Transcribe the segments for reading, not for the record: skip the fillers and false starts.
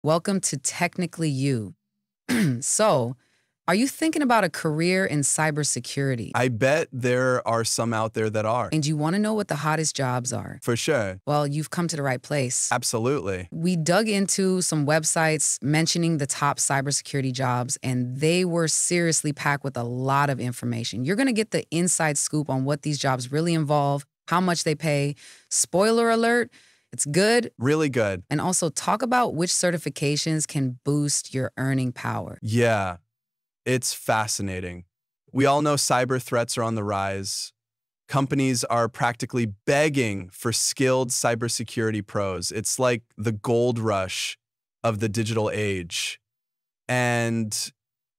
Welcome to Technically You. So, are you thinking about a career in cybersecurity? I bet there are some out there that are. And you want to know what the hottest jobs are? For sure. Well, you've come to the right place. Absolutely. We dug into some websites mentioning the top cybersecurity jobs, and they were seriously packed with a lot of information. You're going to get the inside scoop on what these jobs really involve, how much they pay. Spoiler alert, it's good. Really good. And also talk about which certifications can boost your earning power. Yeah, it's fascinating. We all know cyber threats are on the rise. Companies are practically begging for skilled cybersecurity pros. It's like the gold rush of the digital age. And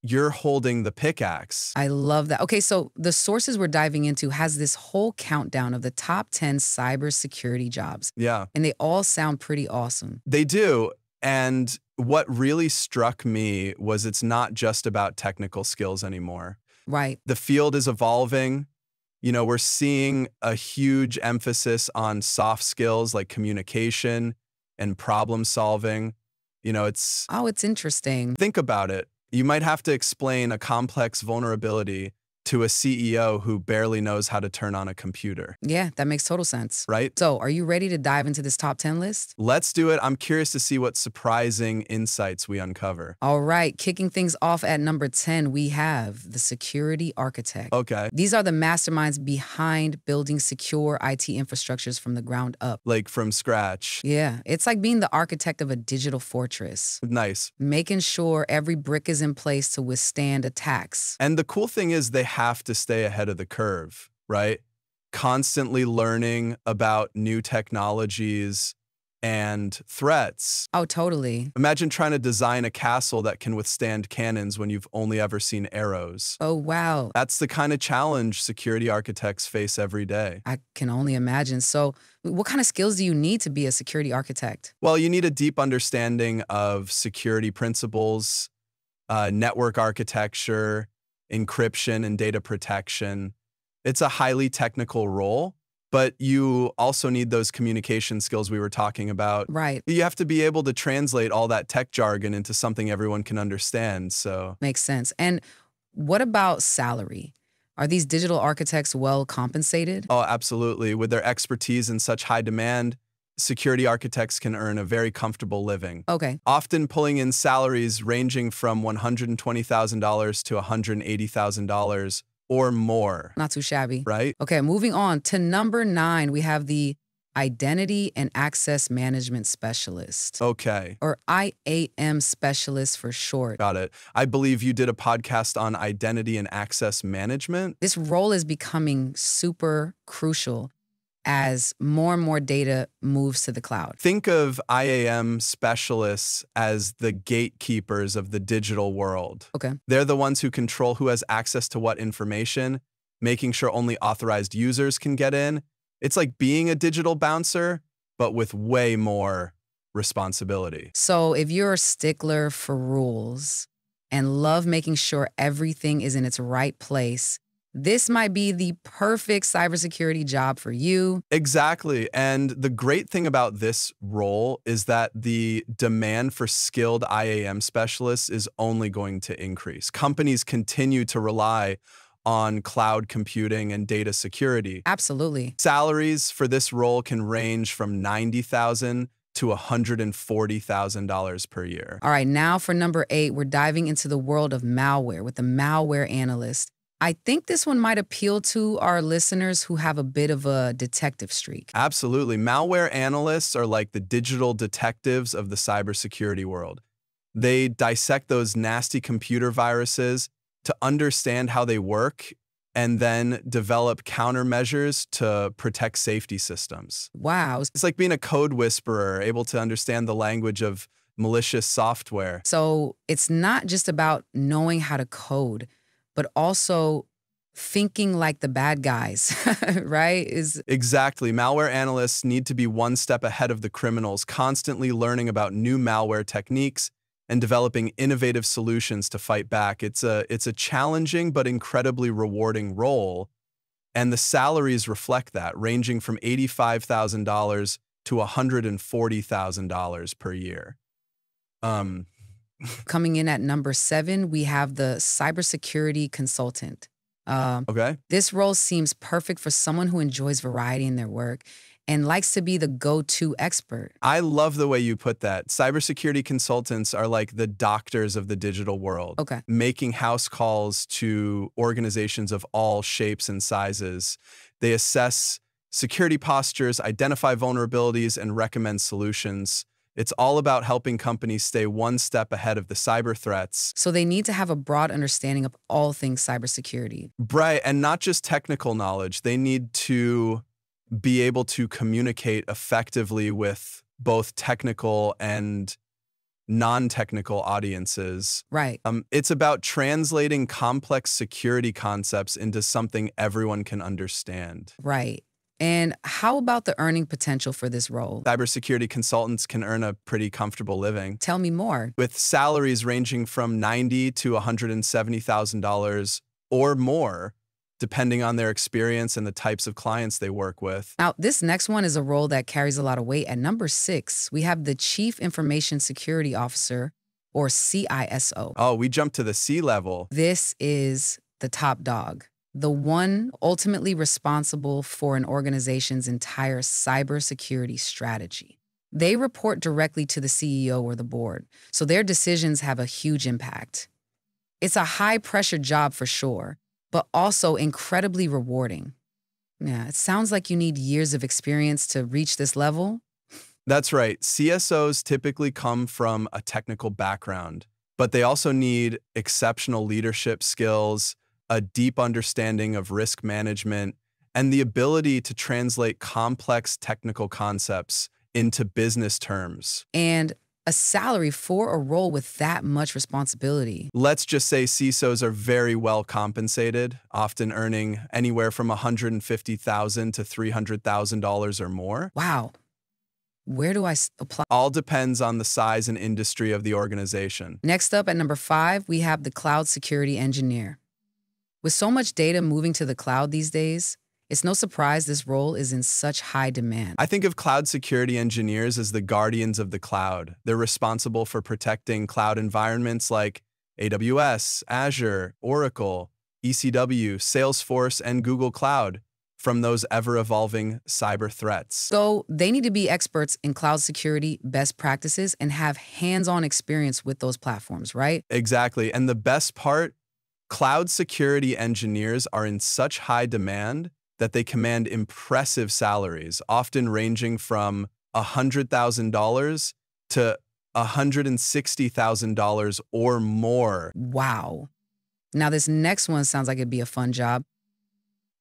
you're holding the pickaxe. I love that. Okay, so the sources we're diving into has this whole countdown of the top 10 cybersecurity jobs. Yeah, And they all sound pretty awesome. they do. And what really struck me was it's not just about technical skills anymore. Right. The field is evolving. We're seeing a huge emphasis on soft skills like communication and problem solving. It's Oh, it's interesting. Think about it. You might have to explain a complex vulnerability to a CEO who barely knows how to turn on a computer, Yeah, that makes total sense. right? So, are you ready to dive into this top 10 list? Let's do it. I'm curious to see what surprising insights we uncover. All right, kicking things off at number 10, we have the security architect. Okay, These are the masterminds behind building secure IT infrastructures from the ground up. like from scratch. Yeah, it's like being the architect of a digital fortress, Nice. making sure every brick is in place to withstand attacks. And the cool thing is they have to stay ahead of the curve, right? Constantly learning about new technologies and threats. Oh, totally. Imagine trying to design a castle that can withstand cannons when you've only ever seen arrows. Oh, wow. That's the kind of challenge security architects face every day. I can only imagine. So, what kind of skills do you need to be a security architect? Well, you need a deep understanding of security principles, network architecture, encryption, and data protection. It's a highly technical role, but you also need those communication skills we were talking about. Right. You have to be able to translate all that tech jargon into something everyone can understand. So, Makes sense. And what about salary? Are these digital architects well compensated? oh, absolutely. With their expertise in such high demand, security architects can earn a very comfortable living, Okay. often pulling in salaries ranging from $120,000 to $180,000 or more, Not too shabby. right? Okay, moving on to number 9, we have the Identity and Access Management Specialist, Okay, or IAM Specialist for short. got it. I believe you did a podcast on identity and access management. This role is becoming super crucial as more and more data moves to the cloud. Think of IAM specialists as the gatekeepers of the digital world. Okay. They're the ones who control who has access to what information, making sure only authorized users can get in. It's like being a digital bouncer, but with way more responsibility. So if you're a stickler for rules and love making sure everything is in its right place, this might be the perfect cybersecurity job for you. Exactly. And the great thing about this role is that the demand for skilled IAM specialists is only going to increase. Companies continue to rely on cloud computing and data security. Absolutely. Salaries for this role can range from $90,000 to $140,000 per year. All right, now for number 8, we're diving into the world of malware with the Malware Analyst. I think this one might appeal to our listeners who have a bit of a detective streak. Absolutely. Malware analysts are like the digital detectives of the cybersecurity world. They dissect those nasty computer viruses to understand how they work and then develop countermeasures to protect safety systems. Wow. It's like being a code whisperer, able to understand the language of malicious software. So it's not just about knowing how to code, but also thinking like the bad guys, right? Exactly. Malware analysts need to be one step ahead of the criminals, constantly learning about new malware techniques and developing innovative solutions to fight back. It's a challenging but incredibly rewarding role, and the salaries reflect that, ranging from $85,000 to $140,000 per year. Um, Coming in at number 7, we have the Cybersecurity Consultant. okay. This role seems perfect for someone who enjoys variety in their work and likes to be the go-to expert. I love the way you put that. Cybersecurity consultants are like the doctors of the digital world, Okay. making house calls to organizations of all shapes and sizes. They assess security postures, identify vulnerabilities, and recommend solutions. It's all about helping companies stay one step ahead of the cyber threats. So they need to have a broad understanding of all things cybersecurity. Right, and not just technical knowledge. They need to be able to communicate effectively with both technical and non-technical audiences. Right, It's about translating complex security concepts into something everyone can understand. right. And how about the earning potential for this role? Cybersecurity consultants can earn a pretty comfortable living, Tell me more. with salaries ranging from $90,000 to $170,000 or more, depending on their experience and the types of clients they work with. Now, this next one is a role that carries a lot of weight. At number 6, we have the Chief Information Security Officer, or CISO. Oh, we jumped to the C level. This is the top dog, the one ultimately responsible for an organization's entire cybersecurity strategy. They report directly to the CEO or the board, so their decisions have a huge impact. It's a high-pressure job for sure, but also incredibly rewarding. Yeah, it sounds like you need years of experience to reach this level. That's right. CSOs typically come from a technical background, but they also need exceptional leadership skills, a deep understanding of risk management, and the ability to translate complex technical concepts into business terms. And a salary for a role with that much responsibility. Let's just say CISOs are very well compensated, often earning anywhere from $150,000 to $300,000 or more. Wow. Where do I apply? All depends on the size and industry of the organization. Next up at number 5, we have the Cloud Security Engineer. With so much data moving to the cloud these days, it's no surprise this role is in such high demand. I think of cloud security engineers as the guardians of the cloud. They're responsible for protecting cloud environments like AWS, Azure, Oracle, ECW, Salesforce, and Google Cloud from those ever-evolving cyber threats. So they need to be experts in cloud security best practices and have hands-on experience with those platforms, right? Exactly. And the best part, cloud security engineers are in such high demand that they command impressive salaries, often ranging from $100,000 to $160,000 or more. Wow. Now this next one sounds like it'd be a fun job.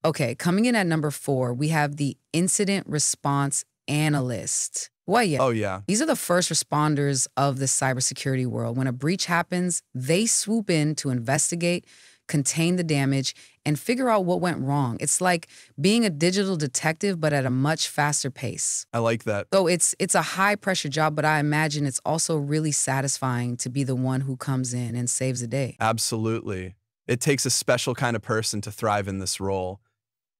Okay, coming in at number 4, we have the Incident Response Analyst. Well, yeah. Oh, yeah. These are the first responders of the cybersecurity world. When a breach happens, they swoop in to investigate, contain the damage, and figure out what went wrong. It's like being a digital detective, but at a much faster pace. I like that. So it's a high-pressure job, but I imagine it's also really satisfying to be the one who comes in and saves the day. Absolutely. It takes a special kind of person to thrive in this role.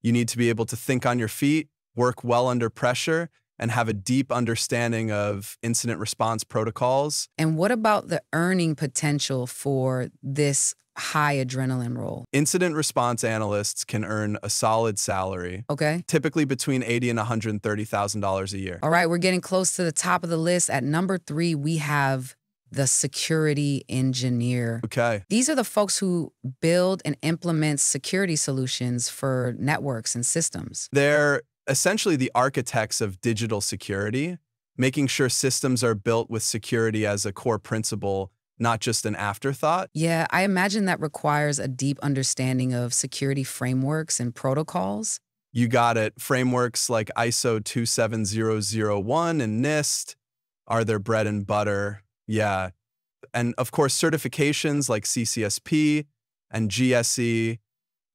You need to be able to think on your feet, work well under pressure, and have a deep understanding of incident response protocols. And what about the earning potential for this high adrenaline role? Incident response analysts can earn a solid salary, Okay. typically between $80,000 and $130,000 a year. All right, we're getting close to the top of the list. At number 3, we have the security engineer. Okay. These are the folks who build and implement security solutions for networks and systems. They're essentially the architects of digital security, making sure systems are built with security as a core principle, not just an afterthought. Yeah, I imagine that requires a deep understanding of security frameworks and protocols. You got it. Frameworks like ISO 27001 and NIST are their bread and butter. Yeah. And of course, certifications like CCSP and GSE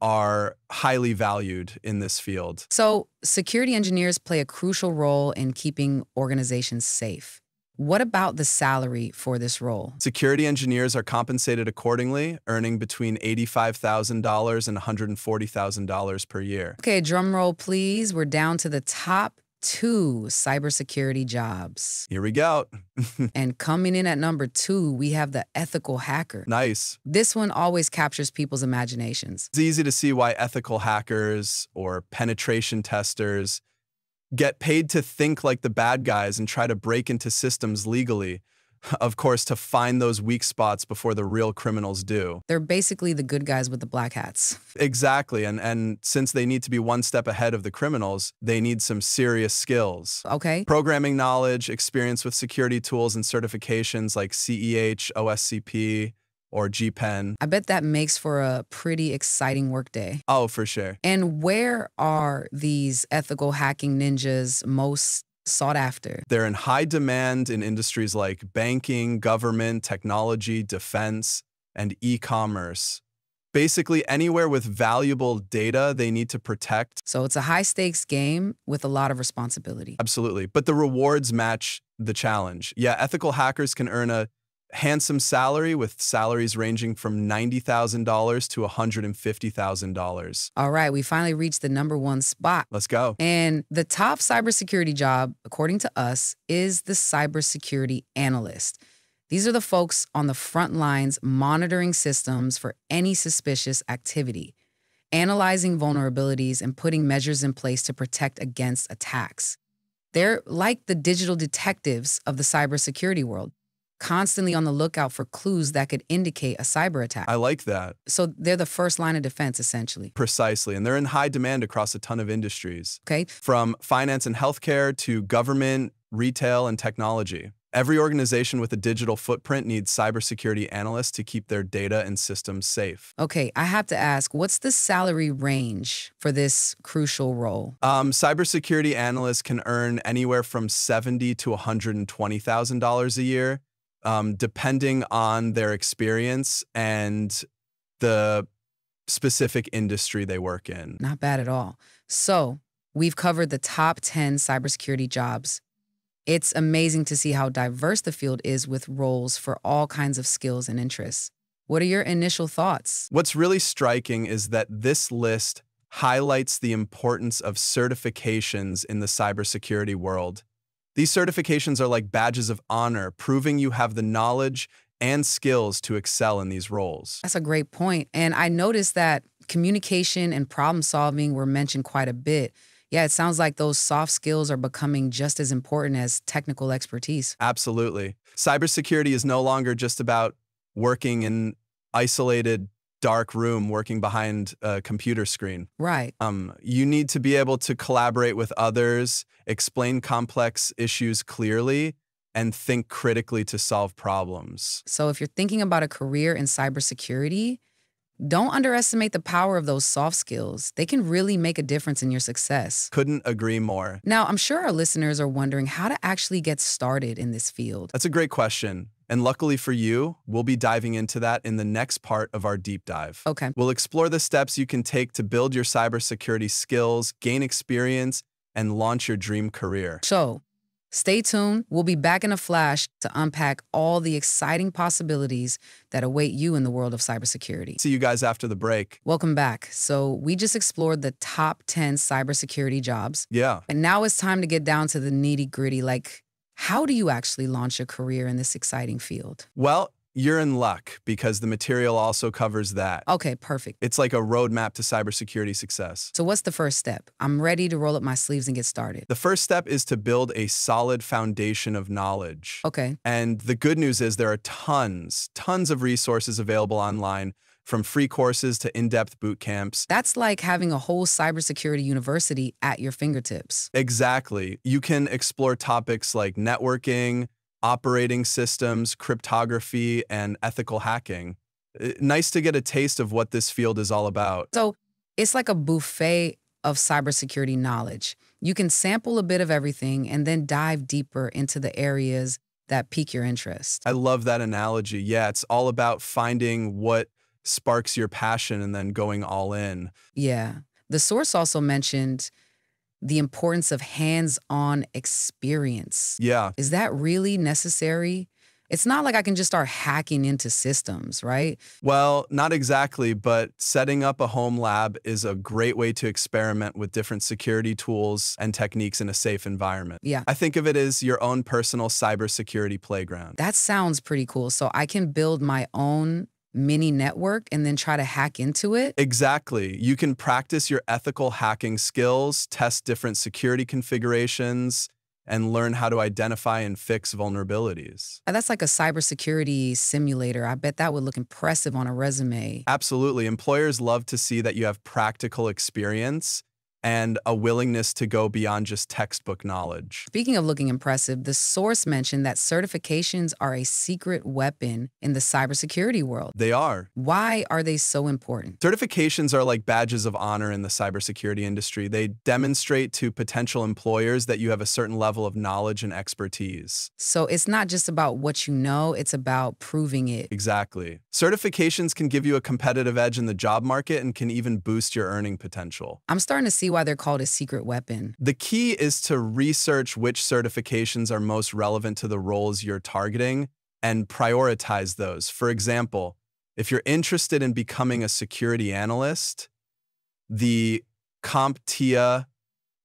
are highly valued in this field. So security engineers play a crucial role in keeping organizations safe. What about the salary for this role? Security engineers are compensated accordingly, earning between $85,000 and $140,000 per year. Okay, drum roll, please. We're down to the top 2 cybersecurity jobs. Here we go. And coming in at number 2, we have the ethical hacker. Nice. This one always captures people's imaginations. It's easy to see why ethical hackers or penetration testers get paid to think like the bad guys and try to break into systems legally. Of course, to find those weak spots before the real criminals do. They're basically the good guys with the black hats. Exactly, and since they need to be one step ahead of the criminals, they need some serious skills. Okay. Programming knowledge, experience with security tools and certifications like CEH, OSCP, or GPEN. I bet that makes for a pretty exciting workday. Oh, for sure. And where are these ethical hacking ninjas most sought after? They're in high demand in industries like banking, government, technology, defense, and e-commerce. Basically, anywhere with valuable data they need to protect. So it's a high-stakes game with a lot of responsibility. Absolutely. But the rewards match the challenge. Yeah, ethical hackers can earn a handsome salary, with salaries ranging from $90,000 to $150,000. All right, we finally reached the number 1 spot. Let's go. And the top cybersecurity job, according to us, is the Cybersecurity Analyst. These are the folks on the front lines monitoring systems for any suspicious activity, analyzing vulnerabilities, and putting measures in place to protect against attacks. They're like the digital detectives of the cybersecurity world, constantly on the lookout for clues that could indicate a cyber attack. I like that. So they're the first line of defense, essentially. Precisely. And they're in high demand across a ton of industries. Okay. From finance and healthcare to government, retail, and technology. Every organization with a digital footprint needs cybersecurity analysts to keep their data and systems safe. Okay, I have to ask, what's the salary range for this crucial role? Cybersecurity analysts can earn anywhere from $70,000 to $120,000 a year, depending on their experience and the specific industry they work in. Not bad at all. So we've covered the top 10 cybersecurity jobs. It's amazing to see how diverse the field is with roles for all kinds of skills and interests. What are your initial thoughts? What's really striking is that this list highlights the importance of certifications in the cybersecurity world. These certifications are like badges of honor, proving you have the knowledge and skills to excel in these roles. That's a great point. And I noticed that communication and problem solving were mentioned quite a bit. Yeah, it sounds like those soft skills are becoming just as important as technical expertise. Absolutely. Cybersecurity is no longer just about working in isolated, dark room, working behind a computer screen. Right. You need to be able to collaborate with others, explain complex issues clearly, and think critically to solve problems. So if you're thinking about a career in cybersecurity, don't underestimate the power of those soft skills. They can really make a difference in your success. Couldn't agree more. Now, I'm sure our listeners are wondering how to actually get started in this field. That's a great question. And luckily for you, we'll be diving into that in the next part of our deep dive. Okay. We'll explore the steps you can take to build your cybersecurity skills, gain experience, and launch your dream career. So, stay tuned. We'll be back in a flash to unpack all the exciting possibilities that await you in the world of cybersecurity. See you guys after the break. Welcome back. So we just explored the top 10 cybersecurity jobs. Yeah. And now it's time to get down to the nitty-gritty, like how do you actually launch a career in this exciting field? Well, you're in luck because the material also covers that. Okay, perfect. It's like a roadmap to cybersecurity success. So what's the first step? I'm ready to roll up my sleeves and get started. The first step is to build a solid foundation of knowledge. Okay. And the good news is there are tons of resources available online, from free courses to in-depth boot camps. That's like having a whole cybersecurity university at your fingertips. Exactly. You can explore topics like networking, operating systems, cryptography, and ethical hacking. Nice to get a taste of what this field is all about. So it's like a buffet of cybersecurity knowledge. You can sample a bit of everything and then dive deeper into the areas that pique your interest. I love that analogy. Yeah, it's all about finding what sparks your passion and then going all in. Yeah. The source also mentioned the importance of hands-on experience. Yeah. Is that really necessary? It's not like I can just start hacking into systems, right? Well, not exactly, but setting up a home lab is a great way to experiment with different security tools and techniques in a safe environment. Yeah. I think of it as your own personal cybersecurity playground. That sounds pretty cool. So I can build my own mini network and then try to hack into it. Exactly. You can practice your ethical hacking skills, test different security configurations, and learn how to identify and fix vulnerabilities. That's like a cybersecurity simulator. I bet that would look impressive on a resume. Absolutely. Employers love to see that you have practical experience and a willingness to go beyond just textbook knowledge. Speaking of looking impressive, the source mentioned that certifications are a secret weapon in the cybersecurity world. They are. Why are they so important? Certifications are like badges of honor in the cybersecurity industry. They demonstrate to potential employers that you have a certain level of knowledge and expertise. So it's not just about what you know, it's about proving it. Exactly. Certifications can give you a competitive edge in the job market and can even boost your earning potential. I'm starting to see why they're called a secret weapon. The key is to research which certifications are most relevant to the roles you're targeting and prioritize those. For example, if you're interested in becoming a security analyst, the CompTIA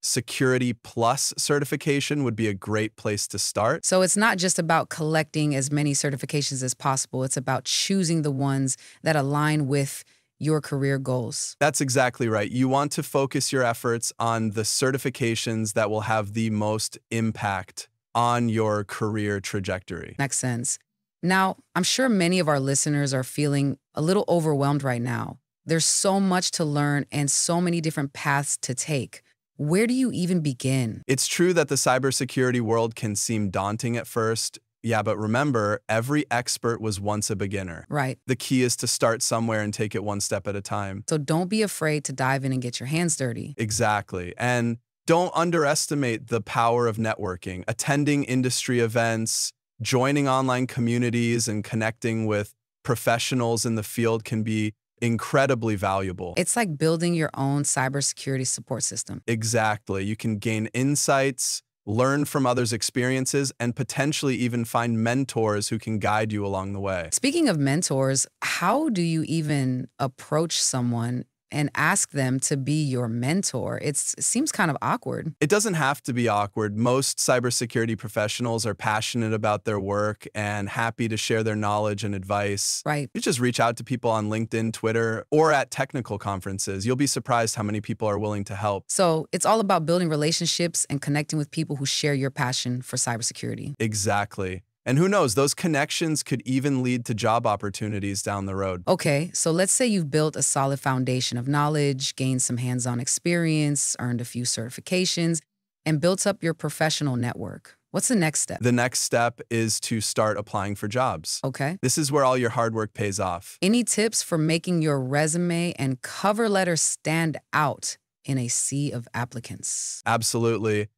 Security Plus certification would be a great place to start. So it's not just about collecting as many certifications as possible. It's about choosing the ones that align with your career goals. That's exactly right. You want to focus your efforts on the certifications that will have the most impact on your career trajectory. Makes sense. Now, I'm sure many of our listeners are feeling a little overwhelmed right now. There's so much to learn and so many different paths to take. Where do you even begin? It's true that the cybersecurity world can seem daunting at first. Yeah, but remember, every expert was once a beginner. Right. The key is to start somewhere and take it one step at a time. So don't be afraid to dive in and get your hands dirty. Exactly. And don't underestimate the power of networking. Attending industry events, joining online communities, and connecting with professionals in the field can be incredibly valuable. It's like building your own cybersecurity support system. Exactly. You can gain insights, learn from others' experiences, and potentially even find mentors who can guide you along the way. Speaking of mentors, how do you even approach someone and ask them to be your mentor? It seems kind of awkward. It doesn't have to be awkward. Most cybersecurity professionals are passionate about their work and happy to share their knowledge and advice. Right. You just reach out to people on LinkedIn, Twitter, or at technical conferences. You'll be surprised how many people are willing to help. So it's all about building relationships and connecting with people who share your passion for cybersecurity. Exactly. And who knows, those connections could even lead to job opportunities down the road. Okay, so let's say you've built a solid foundation of knowledge, gained some hands-on experience, earned a few certifications, and built up your professional network. What's the next step? The next step is to start applying for jobs. Okay. This is where all your hard work pays off. Any tips for making your resume and cover letter stand out in a sea of applicants? Absolutely.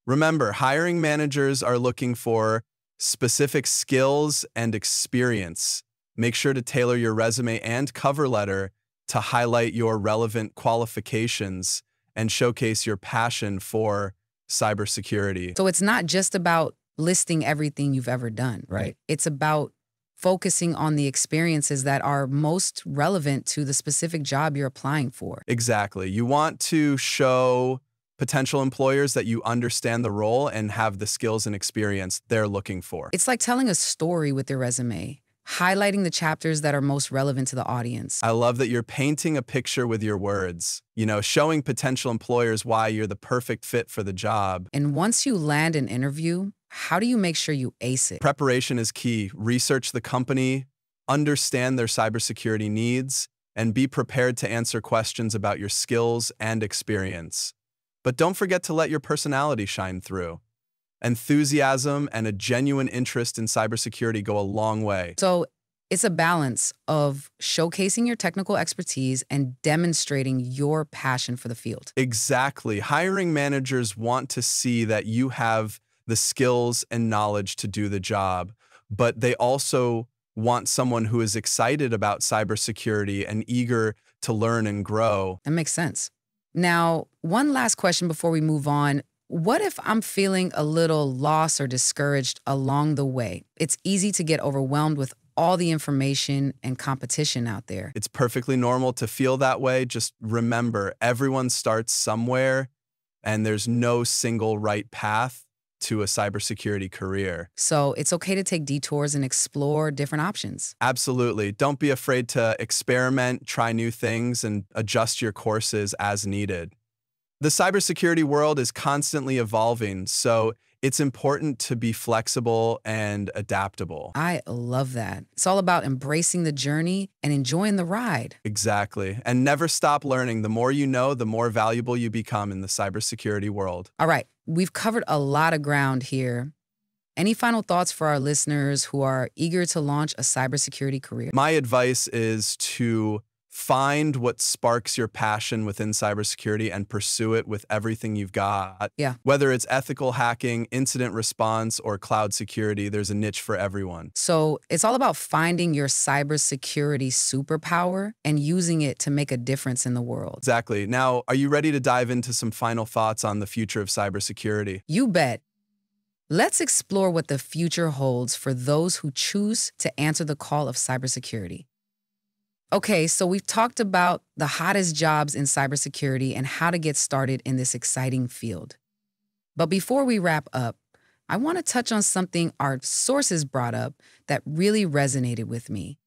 Remember, hiring managers are looking for specific skills and experience. Make sure to tailor your resume and cover letter to highlight your relevant qualifications and showcase your passion for cybersecurity. So it's not just about listing everything you've ever done, right? It's about focusing on the experiences that are most relevant to the specific job you're applying for. Exactly. You want to show potential employers that you understand the role and have the skills and experience they're looking for. It's like telling a story with your resume, highlighting the chapters that are most relevant to the audience. I love that you're painting a picture with your words, showing potential employers why you're the perfect fit for the job. And once you land an interview, how do you make sure you ace it? Preparation is key. Research the company, understand their cybersecurity needs, and be prepared to answer questions about your skills and experience. But don't forget to let your personality shine through. Enthusiasm and a genuine interest in cybersecurity go a long way. So it's a balance of showcasing your technical expertise and demonstrating your passion for the field. Exactly. Hiring managers want to see that you have the skills and knowledge to do the job, but they also want someone who is excited about cybersecurity and eager to learn and grow. That makes sense. Now, one last question before we move on. What if I'm feeling a little lost or discouraged along the way? It's easy to get overwhelmed with all the information and competition out there. It's perfectly normal to feel that way. Just remember, everyone starts somewhere, and there's no single right path to a cybersecurity career. So it's okay to take detours and explore different options. Absolutely. Don't be afraid to experiment, try new things, and adjust your courses as needed. The cybersecurity world is constantly evolving, so it's important to be flexible and adaptable. I love that. It's all about embracing the journey and enjoying the ride. Exactly. And never stop learning. The more you know, the more valuable you become in the cybersecurity world. All right, we've covered a lot of ground here. Any final thoughts for our listeners who are eager to launch a cybersecurity career? My advice is to find what sparks your passion within cybersecurity and pursue it with everything you've got. Yeah. Whether it's ethical hacking, incident response, or cloud security, there's a niche for everyone. So it's all about finding your cybersecurity superpower and using it to make a difference in the world. Exactly. Now, are you ready to dive into some final thoughts on the future of cybersecurity? You bet. Let's explore what the future holds for those who choose to answer the call of cybersecurity. Okay, so we've talked about the hottest jobs in cybersecurity and how to get started in this exciting field. But before we wrap up, I want to touch on something our sources brought up that really resonated with me: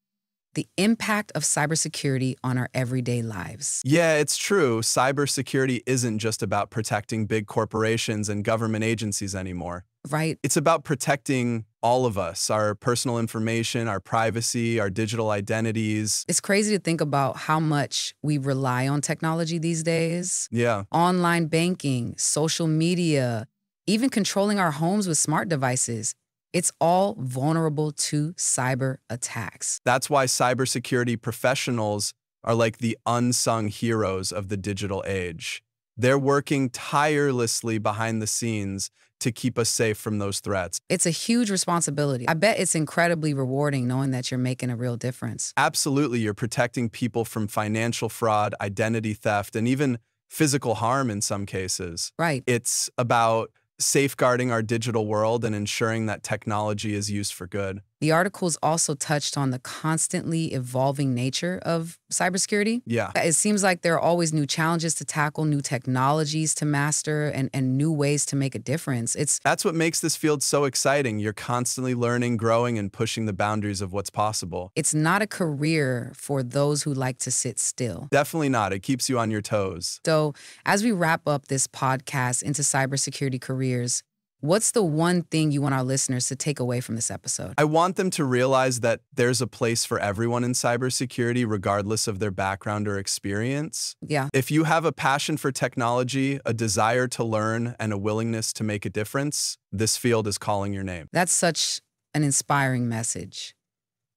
the impact of cybersecurity on our everyday lives. Yeah, it's true. Cybersecurity isn't just about protecting big corporations and government agencies anymore. Right? It's about protecting all of us, our personal information, our privacy, our digital identities. It's crazy to think about how much we rely on technology these days. Yeah, Online banking, social media, even controlling our homes with smart devices. It's all vulnerable to cyber attacks. that's why cybersecurity professionals are like the unsung heroes of the digital age. They're working tirelessly behind the scenes to keep us safe from those threats. It's a huge responsibility. I bet it's incredibly rewarding knowing that you're making a real difference. Absolutely, you're protecting people from financial fraud, identity theft, and even physical harm in some cases. Right. It's about safeguarding our digital world and ensuring that technology is used for good. The articles also touched on the constantly evolving nature of cybersecurity. Yeah, It seems like there are always new challenges to tackle, new technologies to master, and new ways to make a difference. that's what makes this field so exciting. You're constantly learning, growing, and pushing the boundaries of what's possible. It's not a career for those who like to sit still. Definitely not. It keeps you on your toes. So, as we wrap up this podcast into cybersecurity careers, what's the one thing you want our listeners to take away from this episode? I want them to realize that there's a place for everyone in cybersecurity, regardless of their background or experience. Yeah. If you have a passion for technology, a desire to learn, and a willingness to make a difference, this field is calling your name. That's such an inspiring message.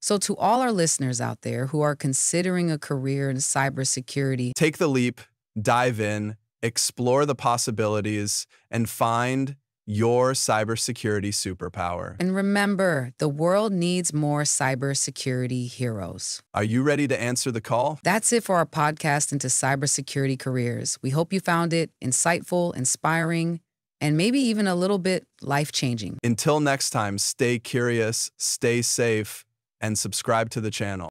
So, to all our listeners out there who are considering a career in cybersecurity, Take the leap, dive in, explore the possibilities, and find your cybersecurity superpower. and remember, the world needs more cybersecurity heroes. Are you ready to answer the call? That's it for our podcast into cybersecurity careers. We hope you found it insightful, inspiring, and maybe even a little bit life-changing. Until next time, stay curious, stay safe, and subscribe to the channel.